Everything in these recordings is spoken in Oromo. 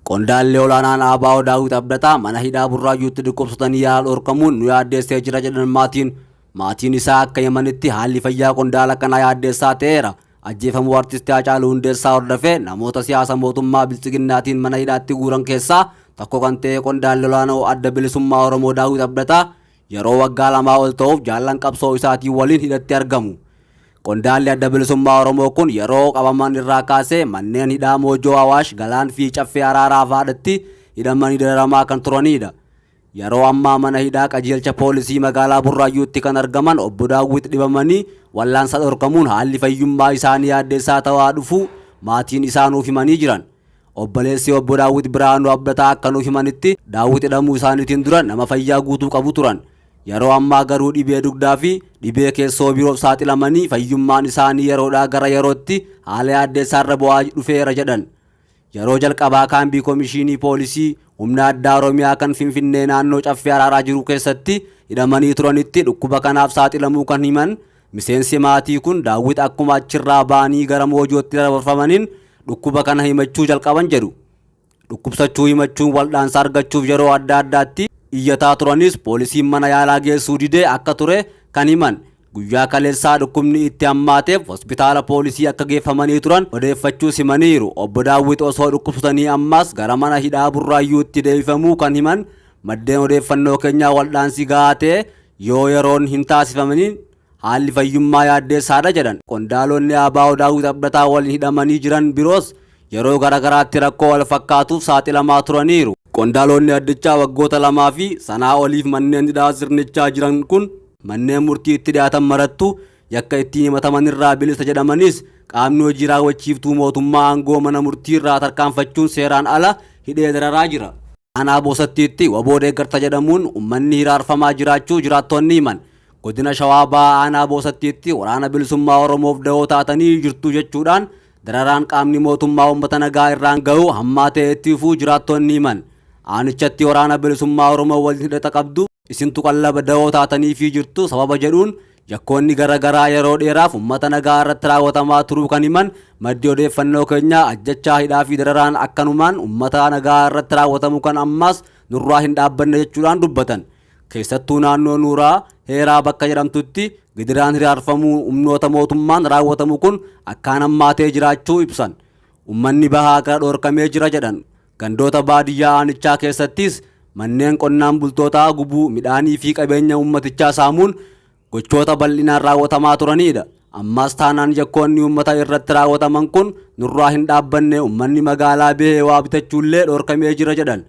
Qondaallee olaanaan ABO Daawit Abdataa mana hidhaa Burraayyuutti dhukkubsatanii dhorkamuun nu yaaddeessee jira jedhan maatiin isaa akka himanitti haalli fayyaa qondaala kanaa yaaddeessaa ta'eera. Ajjeefamuu artistii Haacaaluu Hundeessaa hordofee namoota siyaasa mootummaa Biltsiginnaatiin mana hidhaatti guuran keessaa tokko kan ta'e qondaallee olaanaa adda bilisummaa Oromoo Daawit Abdataa yeroo waggaa lamaa ol ta'uuf jaallan qabsoo isaatiin waliin hidhatti argamu. Qondaalli adda bilisummaa Oromoo kun yeroo qabaman irraa kaasee manneen hidhaa Moojoo Awaash, Galaan fi Caffee Araaraa fa'aatti hidhamanii dararamaa kan turanidha. Yeroo ammaa mana hidhaa qajeelcha poolisii magaalaa Burraayyuutti kan argaman obbo Daawit dhibamanii wallaansa dhorkamuun haalli fayyummaa isaanii yaaddeessaa ta'aa dhufu maatiin isaa nuuf himanii jiran. Obboleessi obbo Daawit Biraanuu Abdataa akka nuuf himanitti Daawit hidhamuu isaaniitiin dura nama fayyaa guutuu qabu turan. Yeroo ammaa garuu dhibee dugdaa fi dhibee keessoo biroof saaxilamanii fayyummaan isaanii yeroodhaa gara yerootti haala yaaddeessaarra bu'aa dhufeera jedhan. Yeroo jalqabaa kaambii Komishinii Poolisii humna addaa Oromiyaa kan Finfinnee naannoo Caffee Araaraa jiru keessatti hidhamanii turanitti dhukkuba kanaaf saaxilamuu kan himan miseensi maatii kun Daawit akkuma achirraa ba'anii gara Moojootti dabarfamaniin dhukkuba kana himachuu jalqaban jedhu. Dhukkubsachuu himachuun wal'aansa argachuuf yeroo adda addaatti iyyataa turanis poolisiin mana yaalaa geessuu didee akka ture kan himan. Guyyaa kaleessaa dhukkubni itti hammaateef hospitaala poolisii akka geeffamanii turan odeeffachuu himaniiru. Obbo Daawit osoo dhukkubsatanii ammas gara mana hidhaa Burraayyuutti deebifamuu kan himan maddeen odeeffannoo keenyaa wal'aansi gahaa ta'e yoo yeroon hin taasifamaniin haalli fayyummaa yaaddeessaadha jedhan. Qondaalonni ABO Daawit Abdataa waliin hidhamanii jiran biroos yeroo garagaraatti rakkoo wal fakkaatuuf saaxilamaa turaniiru. Qondaalonni addichaa waggoota lamaa fi sanaa oliif manneen hidhaa sirnichaa jiran kun manneen murtii itti dhiyaatan marattu yakka ittiin himataman irraa bilisa jedhamanis qaamni hojii raawwachiiftuu mootummaa aangoo mana murtii irraa tarkaanfachuun seeraan ala hidhee dararaa jira. Aanaa Boosattiitti waboo deeggarta jedhamuun uummanni hiraarfamaa jiraachuu jiraattonni himan. Godina Shawaa Bahaa Aanaa Boosattiitti waraana bilisummaa Oromoof da'oo taatanii jirtu jechuudhaan dararaan qaamni mootummaa uummata nagaa irraan ga'u hammaa ta'etti fufuu jiraattonni himan. Aanichatti waraana bilisummaa Oromoo waliin hidhata qabdu isintu qallaba da'oo taatanii fi jirtu sababa jedhuun yakkoonni garagaraa yeroo dheeraaf uummata nagaa irratti raawwatamaa turuu kan himan maddi odeeffannoo keenyaa ajjechaa hidhaa fi dararaan akkanumaan uummata nagaa irratti raawwatamu kan ammas nurraa hin dhaabbanne jechuudhaan dubbatan. Keessattuu naannoo Nuuraa Heeraa bakka jedhamtutti gidiraan hiraarfamuu humnoota mootummaan raawwatamu kun akkaan hammaatee jiraachuu ibsan. Uummanni bahaa gara dhorkamee jira jedhan. Gandoota baadiyyaa aanichaa keessattis manneen qonnaan bultootaa gubuu midhaanii fi qabeenya uummatichaa saamuun gochoota bal'inaan raawwatamaa turanidha. Ammas taanaan yakkoonni uummata irratti raawwataman kun nurraa hin dhaabbanne uummanni magaalaa bahee waa bitachuullee dhorkamee jira jedhan.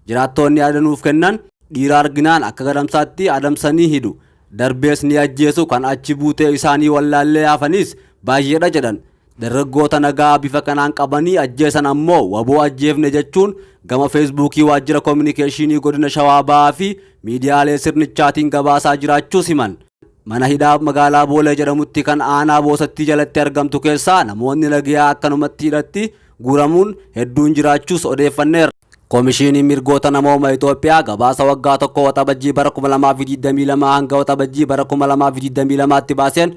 Jiraattonni yaadanuuf kennan dhiira arginaan akka gadamsaatti adamsanii hidhu. Darbees ni ajjeesu kan achi buutee isaanii wallaallee hafanis baay'eedha jedhan. Dargaggoota nagaa bifa kanaan qabanii ajjeesan ammoo waboo ajjeefne jechuun gama feesbuukii waajjira koominikeeshinii godina Shawaa Bahaa fi miidiyaalee sirnichaatiin gabaasaa jiraachuu himan. Mana hidhaa magaalaa Boolee jedhamutti kan aanaa Boosattii jalatti argamtu keessaa namoonni nagayaa akkanumatti hidhatti guuramuun hedduun jiraachuus odeeffanneerra. Komishinii mirgoota namooma Itoophiyaa gabaasa waggaa tokko waxabajjii bara 2022 hanga waxabajjii bara 2022tti baaseen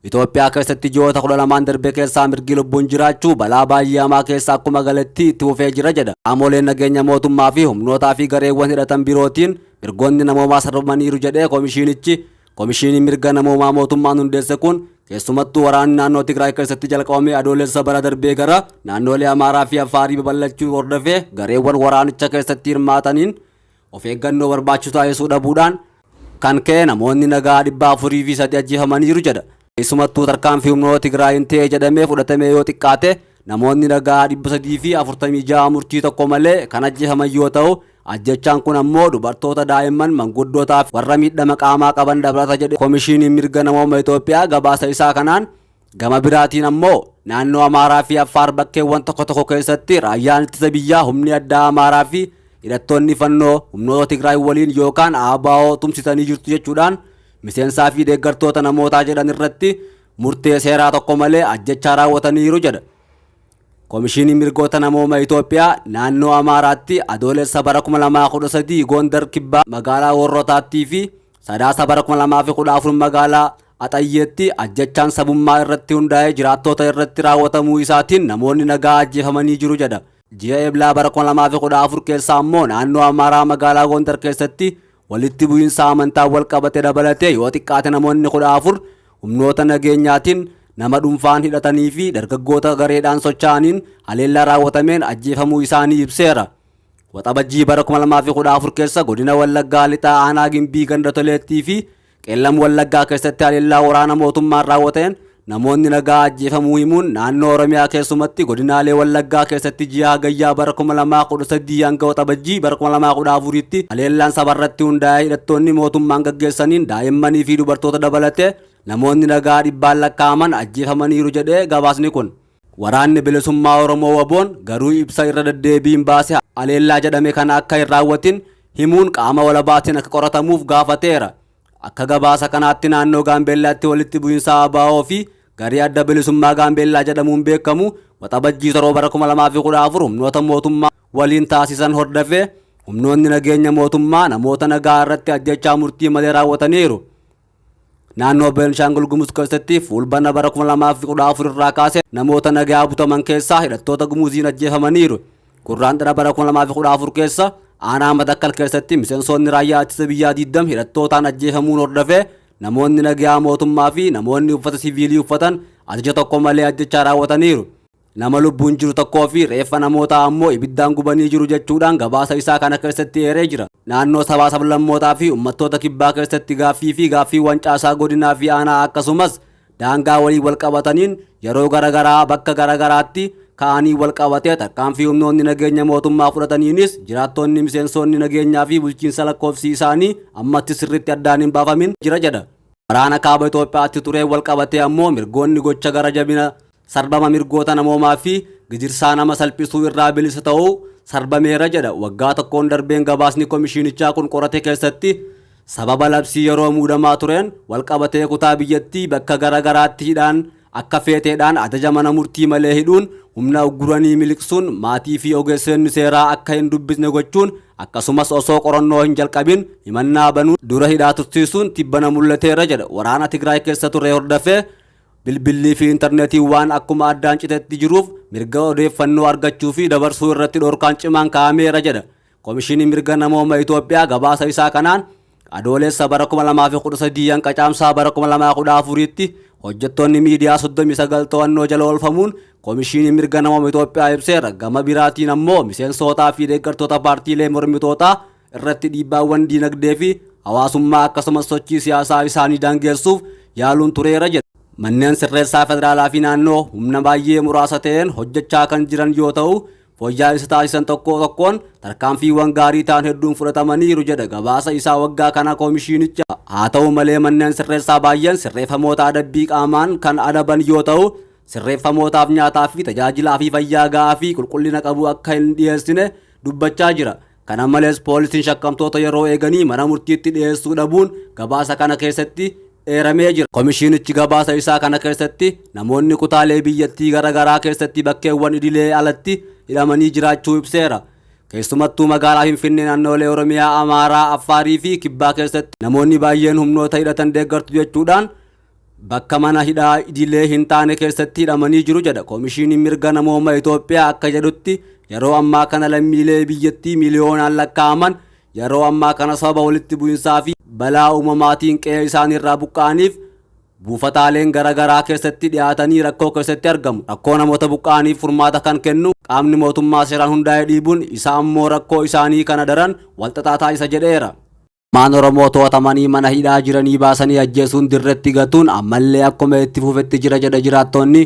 Itoophiyaa keessatti ji'oota 12 darbe keessaa mirgi lubbuun jiraachuu balaa baay'ee hamaa keessa akkuma galetti itti fufee jira jedha. Qaamoleen nageenya mootummaa fi humnootaa fi gareewwan hidhatan birootiin mirgoonni namoomaa sarbamaniiru jedhee Komishinii mirga namoomaa mootummaan hundeesse kun keessumattuu waraanni naannoo Tigraay keessatti jalqabamee adoolessa bara darbee gara naannolee Amaaraa fi Afaarii babal'achuu hordofee gareewwan waraanicha keessatti hirmaataniin of eeggannoo barbaachisu taasisuu dhabuudhaan kan ka'e namoonni nagaa 403 ajjeefamaniiru jedha. Keessumattuu tarkaanfii humnoota Tigraayin ta'e jedhamee fudhatamee yoo xiqqaate namoonni nagaa 346 murtii tokko malee kan ajjeefaman yoo ta'u ajjechaan kun ammoo dubartoota daa'imman manguddootaa fi warra miidhama qaamaa qaban dabalata jedhe Komishinii mirga namooma Itoophiyaa gabaasa isaa kanaan. Gama biraatiin ammoo naannoo Amaaraa fi Affaar bakkeewwan tokko keessatti raayyaan ittisa biyyaa humni addaa Amaaraa fi hidhattoonni fannoo humnoota Tigraay waliin yookaan ABO tumsitanii jirtu jechuudhaan miseensaa fi deeggartoota namootaa jedhan irratti murtee seeraa tokko malee ajjechaa raawwataniiru jedha. Komishinii mirgoota namooma Itoophiyaa naannoo Amaaraatti adoolessa bara 2013 Gondar Kibbaa magaalaa Worrotaattii fi sadaasa bara 2014 magaalaa Axayyeetti ajjechaan sabummaa irratti hundaa'ee jiraattota irratti raawwatamuu isaatiin namoonni nagaa ajjeefamanii jiru jedha. Ji'a eblaa bara 2014 keessa ammoo naannoo Amaaraa magaalaa Gondar keessatti walitti bu'iinsa amantaa wal qabate dabalatee yoo xiqqaate namoonni 14 humnoota nageenyaatiin nama dhuunfaan hidhatanii fi dargaggoota gareedhaan socho'aniin haleellaa raawwatameen ajjeefamuu isaanii ibseera. Waxabajjii bara 2014 keessa godina Wallaggaa lixaa aanaa Gimbii Ganda Toleettii fi Qeellam Wallaggaa keessatti haleellaa waraana mootummaan raawwateen namoonni nagaa ajjeefamuu himuun naannoo Oromiyaa keessumatti godinaalee Wallaggaa keessatti ji'a Hagayyaa bara 2013 hanga Waxabajjii bara 2014tti haleellaan sabarratti hundaa'ee hidhattoonni mootummaan gaggeessaniin daa'immanii fi dubartoota dabalatee namoonni nagaa dhibbaan lakkaa'aman ajjeefamaniiru jedhee gabaasni kun. Waraanni bilisummaa Oromoo WBO'n garuu ibsa irra deddeebiin baase haleellaa jedhame kana akka hin raawwatin himuun qaama walabaatiin akka qoratamuuf gaafateera. Akka gabaasa kanaatti naannoo Gaambeellaatti walitti bu'iinsa ABO fi garii adda bilisummaa Gaambeellaa jedhamuun beekamu waxabajjii 7 bara 2014 humnoota mootummaa waliin taasisan hordofee humnoonni nageenya mootummaa namoota nagaa irratti ajjechaa murtii malee raawwataniiru. Naannoo Beenishaangul Gumuz keessatti fulbana bara 2014 irraa kaasee namoota nagaa butaman keessaa hidhattoota Gumuziin ajjeefamaniiru. Gurraandhala bara 2014 keessa aanaa Matakkal keessatti miseensonni raayyaa ittisa biyyaa 20 hidhattootaan ajjeefamuun hordofee namoonni nagaa mootummaa fi namoonni uffata siviilii uffatan ajaja tokko malee ajjechaa raawwataniiru. Nama lubbuun jiru tokkoo fi reeffa namootaa ammoo ibiddaan gubanii jiru jechuudhaan gabaasa isaa kana keessatti eeree jira. Naannoo sabaa sablammootaa fi uummattoota kibbaa keessatti gaaffiiwwan caasaa godinaa fi aanaa akkasumas daangaa walii wal qabataniin yeroo garagaraa bakka garagaraatti ka'anii wal qabatee tarkaanfii humnoonni nageenya mootummaa fudhataniinis jiraattonni miseensonni nageenyaa fi bulchiinsa lakkoofsi isaanii ammatti sirriitti addaan hin baafamin jira jedha. Waraana kaaba Itoophiyaatti turee wal qabatee ammoo mirgoonni gocha gara jabina sarbama mirgoota namoomaa fi gijirsaa nama salphisuu irraa bilisa ta'uu sarbameera jedha. Waggaa tokkoon darbeen gabaasni komishiinichaa kun qorate keessatti sababa labsii yeroo muudamaa tureen wal qabatee kutaa biyyattii bakka garagaraatti hidhaan akka feeteedhaan ajaja mana murtii malee hidhuun humna ugguranii miliqsuun maatii fi ogeessonni seeraa akka hin dubbisne gochuun akkasumas osoo qorannoo hin jalqabin himannaa banuun dura hidhaa tursiisuun tibbana mul'ateera jedha. Waraana Tigraay keessa ture hordofee bilbillii fi intarneetii waan akkuma addaan citetti jiruuf mirga odeeffannoo argachuu fi dabarsuu irratti dhorkaan cimaan kaa'ameera jedha. Komishinii mirga namooma Itoophiyaa gabaasa isaa kanaan adoolessa bara 2013 hanga caamsaa bara 2014tti hojjettoonni miidiyaa 39 to'annoo jala oolfamuun komishinii mirga namooma Itoophiyaa ibseera. Gama biraatiin ammoo miseensotaa fi deeggartoota paartiilee mormitootaa irratti dhiibbaawwan diinagdee fi hawaasummaa akkasumas sochii siyaasaa isaanii daangessuuf yaaluun tureera jedha. Manneen sirreessaa federaalaa fi naannoo humna baay'ee muraasa ta'een hojjechaa kan jiran yoo ta'u fooyya'insa taasisan tokko tokkoon tarkaanfiiwwan gaarii ta'an hedduun fudhatamaniiru jedha gabaasa isaa waggaa kana komishiinicha. Haa ta'u malee manneen sirreessaa baay'een sirreeffamoota adabbii qaamaan kan adaban yoo ta'u sirreeffamootaaf nyaataa fi tajaajilaa fi fayyaa gahaa fi qulqullina qabu akka hin dhiyeessine dubbachaa jira. Kana malees poolisiin shakkamtoota yeroo eeganii mana murtiitti dhiyeessuu dhabuun gabaasa kana keessatti eeramee jira. Komishiinichi gabaasa isaa kana keessatti namoonni kutaalee biyyattii garagaraa keessatti bakkeewwan idilee alatti hidhamanii jiraachuu ibseera. Keessumattuu magaalaa Finfinnee naannoolee Oromiyaa, Amaaraa, Affaarii fi Kibbaa keessatti namoonni baay'een humnoota hidhatan deeggartu jechuudhaan bakka mana hidhaa idilee hin taane keessatti hidhamanii jiru jedha. Komishiiniin mirga namooma Itoophiyaa akka jedhutti yeroo ammaa kana lammiilee biyyattii miliyoonaan lakkaa'aman yeroo ammaa kana sababa walitti bu'insaa fi balaa uumamaatiin qe'ee isaaniirraa buqqa'aniif buufataaleen garagaraa keessatti dhiyaatanii rakkoo keessatti argamu. Rakkoo namoota buqqa'aniif furmaata kan kennu qaamni mootummaa seeraan hundaa'ee dhiibuun isa ammoo rakkoo isaanii kana daran walxaxaa taasisa jedheera. Maan Oromoo to'atamanii mana hidhaa jiranii baasanii ajjeesuun dirretti gatuun ammallee akkuma itti fufetti jira jedha jiraattonni.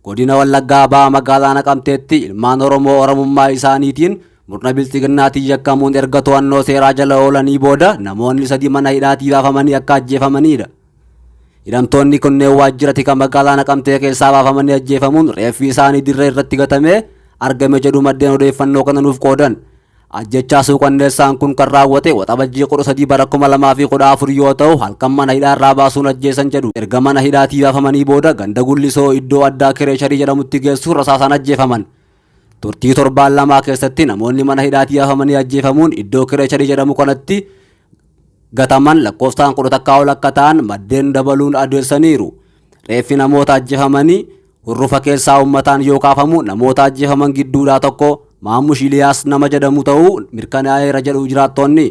Godina Wallaggaa Bahaa magaalaa Naqamteetti ilmaan Oromoo Oromummaa isaaniitiin murna bilxiginnaatiin yakkamuun erga to'annoo seeraa jala oolanii booda namoonni 3 mana hidhaatii baafamanii akka ajjeefamanidha. Hidhamtoonni kunneen waajjira tika magaalaa Naqamtee keessaa baafamanii ajjeefamuun reeffi isaanii dirree irratti gatamee argame jedhu maddeen odeeffannoo kana nuuf qoodan. Ajjechaa suuqanneessaan kun kan raawwate waxabajjii 13 bara 2014 yoo ta'u halkan mana hidhaarraa baasuun ajjeesan jedhu. Erga mana hidhaatii baafamanii booda ganda Gullisoo iddoo addaa Kireesharii jedhamutti geessuun rasaasaan ajjeefaman. Turtii 7 keessatti namoonni mana hidhaatii baafamanii ajjeefamuun iddoo Kireesharii jedhamu kanatti gataman lakkoofsaan 11 ol akka ta'an maddeen dabaluun adeessaniiru. Reeffi namoota ajjeefamanii hurrufa keessaa uummataan yoo kaafamu namoota ajjeefaman gidduudhaa tokko Maamush Iliyaas nama jedhamu ta'uu mirkanaa'eera jedhu jiraattonni.